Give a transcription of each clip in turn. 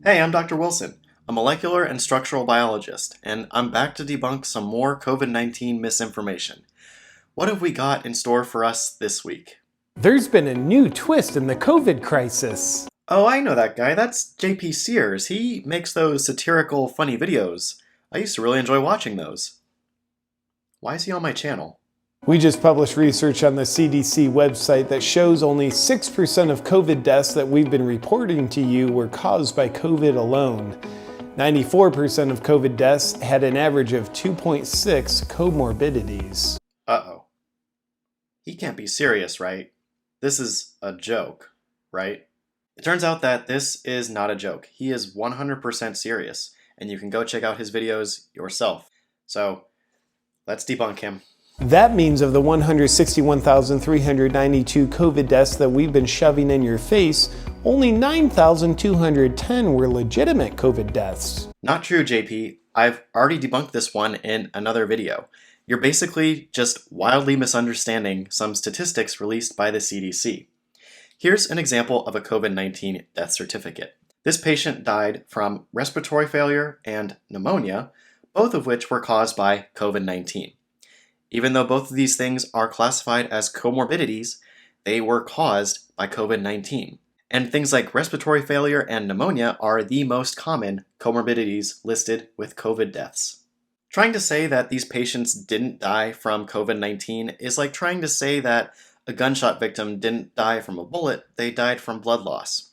Hey, I'm Dr. Wilson, a molecular and structural biologist, and I'm back to debunk some more COVID-19 misinformation. What have we got in store for us this week? There's been a new twist in the COVID crisis. Oh, I know that guy. That's JP Sears. He makes those satirical, funny videos. I used to really enjoy watching those. Why is he on my channel? We just published research on the CDC website that shows only 6% of COVID deaths that we've been reporting to you were caused by COVID alone. 94% of COVID deaths had an average of 2.6 comorbidities. Uh-oh. He can't be serious, right? This is a joke, right? It turns out that this is not a joke. He is 100% serious, and you can go check out his videos yourself. So, let's debunk him. That means of the 161,392 COVID deaths that we've been shoving in your face, only 9,210 were legitimate COVID deaths. Not true, JP. I've already debunked this one in another video. You're basically just wildly misunderstanding some statistics released by the CDC. Here's an example of a COVID-19 death certificate. This patient died from respiratory failure and pneumonia, both of which were caused by COVID-19. Even though both of these things are classified as comorbidities, they were caused by COVID-19. And things like respiratory failure and pneumonia are the most common comorbidities listed with COVID deaths. Trying to say that these patients didn't die from COVID-19 is like trying to say that a gunshot victim didn't die from a bullet, they died from blood loss.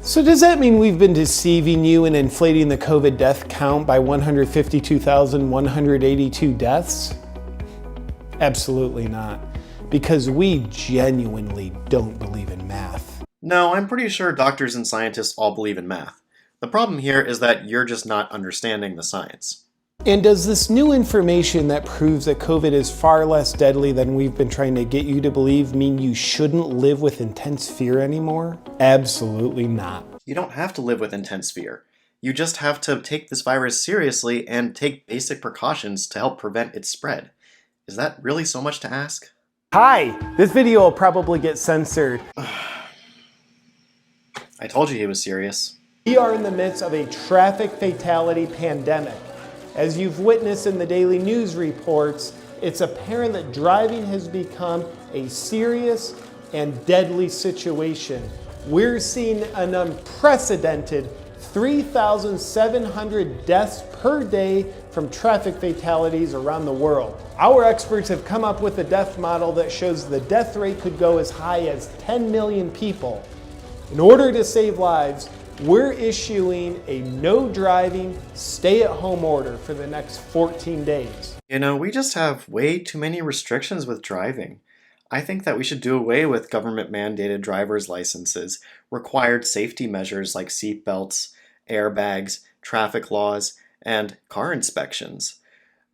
So does that mean we've been deceiving you and inflating the COVID death count by 152,182 deaths? Absolutely not, because we genuinely don't believe in math. No, I'm pretty sure doctors and scientists all believe in math. The problem here is that you're just not understanding the science. And does this new information that proves that COVID is far less deadly than we've been trying to get you to believe mean you shouldn't live with intense fear anymore? Absolutely not. You don't have to live with intense fear. You just have to take this virus seriously and take basic precautions to help prevent its spread. Is that really so much to ask? Hi! This video will probably get censored. I told you he was serious. We are in the midst of a traffic fatality pandemic. As you've witnessed in the daily news reports, it's apparent that driving has become a serious and deadly situation. We're seeing an unprecedented 3,700 deaths per day from traffic fatalities around the world. Our experts have come up with a death model that shows the death rate could go as high as 10 million people. In order to save lives, we're issuing a no driving, stay at home order for the next 14 days. You know, we just have way too many restrictions with driving. I think that we should do away with government-mandated driver's licenses, required safety measures like seat belts, airbags, traffic laws, and car inspections.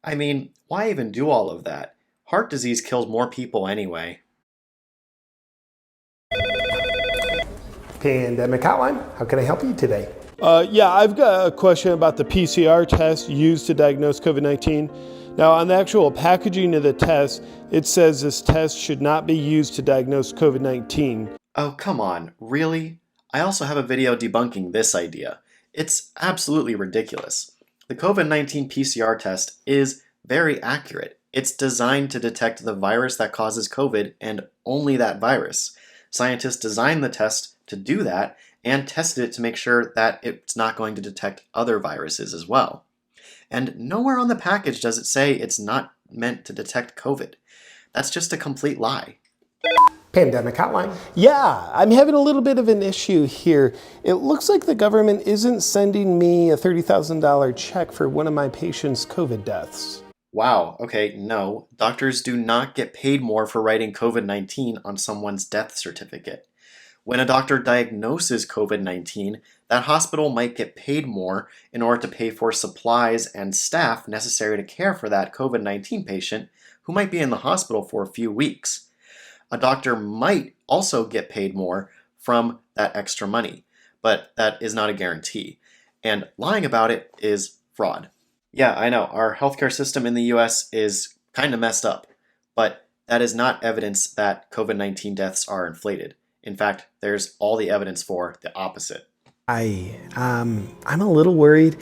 I mean, why even do all of that? Heart disease kills more people anyway. Pandemic Hotline, how can I help you today? Yeah, I've got a question about the PCR test used to diagnose COVID-19. Now, on the actual packaging of the test, it says this test should not be used to diagnose COVID-19. Oh, come on, really? I also have a video debunking this idea. It's absolutely ridiculous. The COVID-19 PCR test is very accurate. It's designed to detect the virus that causes COVID and only that virus. Scientists designed the test to do that and tested it to make sure that it's not going to detect other viruses as well. And nowhere on the package does it say it's not meant to detect COVID. That's just a complete lie. Pandemic Hotline. Yeah, I'm having a little bit of an issue here. It looks like the government isn't sending me a $30,000 check for one of my patients' COVID deaths. Wow, okay, no. Doctors do not get paid more for writing COVID-19 on someone's death certificate. When a doctor diagnoses COVID-19, that hospital might get paid more in order to pay for supplies and staff necessary to care for that COVID-19 patient who might be in the hospital for a few weeks. A doctor might also get paid more from that extra money, but that is not a guarantee. And lying about it is fraud. Yeah, I know, our healthcare system in the US is kind of messed up, but that is not evidence that COVID-19 deaths are inflated. In fact, there's all the evidence for the opposite. I'm a little worried.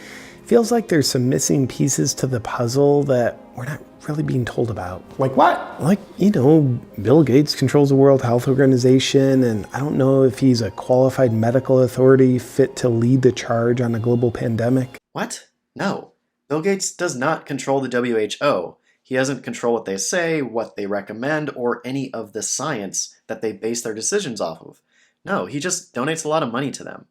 Feels like there's some missing pieces to the puzzle that we're not really being told about. Like what? Like, Bill Gates controls the World Health Organization, and I don't know if he's a qualified medical authority fit to lead the charge on a global pandemic. What? No. Bill Gates does not control the WHO. He doesn't control what they say, what they recommend, or any of the science that they base their decisions off of. No, he just donates a lot of money to them.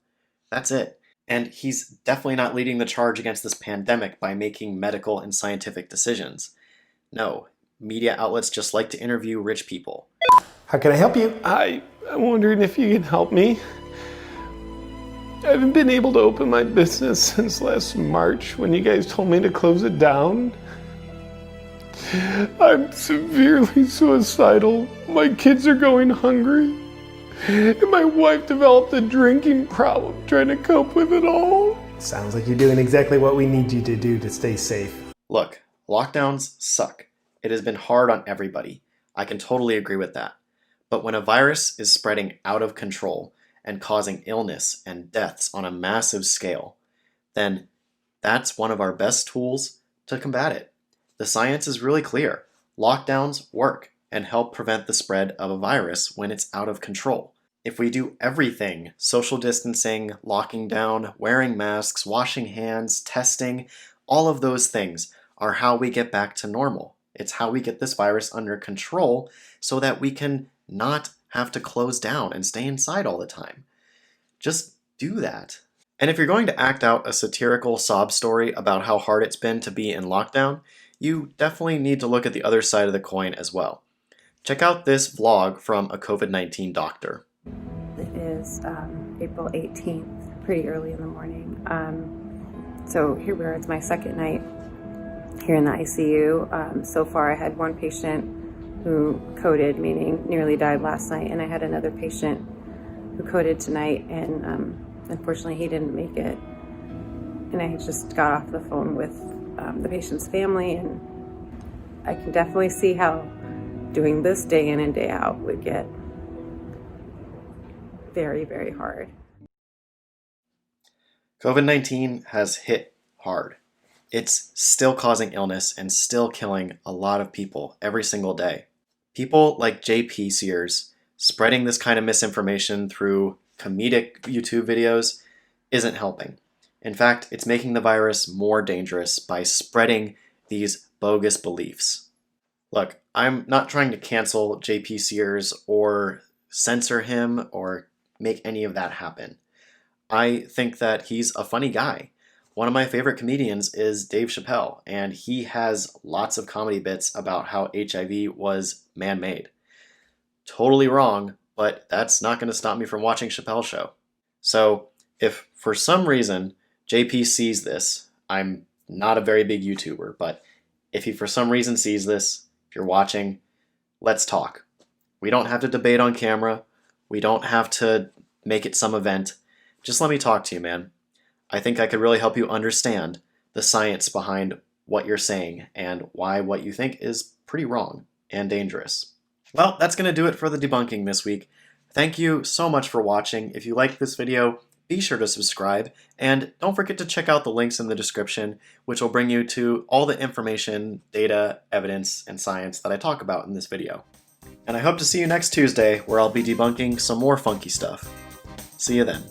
That's it. And he's definitely not leading the charge against this pandemic by making medical and scientific decisions. No, media outlets just like to interview rich people. How can I help you? I'm wondering if you can help me. I haven't been able to open my business since last March when you guys told me to close it down. I'm severely suicidal. My kids are going hungry. And my wife developed a drinking problem trying to cope with it all. Sounds like you're doing exactly what we need you to do to stay safe. Look, lockdowns suck. It has been hard on everybody. I can totally agree with that. But when a virus is spreading out of control and causing illness and deaths on a massive scale, then that's one of our best tools to combat it. The science is really clear. Lockdowns work and help prevent the spread of a virus when it's out of control. If we do everything, social distancing, locking down, wearing masks, washing hands, testing, all of those things are how we get back to normal. It's how we get this virus under control so that we can not have to close down and stay inside all the time. Just do that. And if you're going to act out a satirical sob story about how hard it's been to be in lockdown, you definitely need to look at the other side of the coin as well. Check out this vlog from a COVID-19 doctor. It is April 18th, pretty early in the morning. So here we are, it's my second night here in the ICU. So far I had one patient who coded, meaning nearly died last night, and I had another patient who coded tonight, and unfortunately he didn't make it. And I just got off the phone with the patient's family, and I can definitely see how doing this day in and day out would get very, very hard. COVID-19 has hit hard. It's still causing illness and still killing a lot of people every single day. People like JP Sears spreading this kind of misinformation through comedic YouTube videos isn't helping. In fact, it's making the virus more dangerous by spreading these bogus beliefs. Look, I'm not trying to cancel JP Sears or censor him or make any of that happen. I think that he's a funny guy. One of my favorite comedians is Dave Chappelle, and he has lots of comedy bits about how HIV was man-made. Totally wrong, but that's not going to stop me from watching Chappelle's show. So, if for some reason JP sees this, I'm not a very big YouTuber, but if he for some reason sees this, if you're watching, let's talk. We don't have to debate on camera. We don't have to make it some event. Just let me talk to you, man. I think I could really help you understand the science behind what you're saying and why what you think is pretty wrong and dangerous. Well, that's going to do it for the debunking this week. Thank you so much for watching. If you liked this video, be sure to subscribe, and don't forget to check out the links in the description, which will bring you to all the information, data, evidence, and science that I talk about in this video. And I hope to see you next Tuesday, where I'll be debunking some more funky stuff. See you then.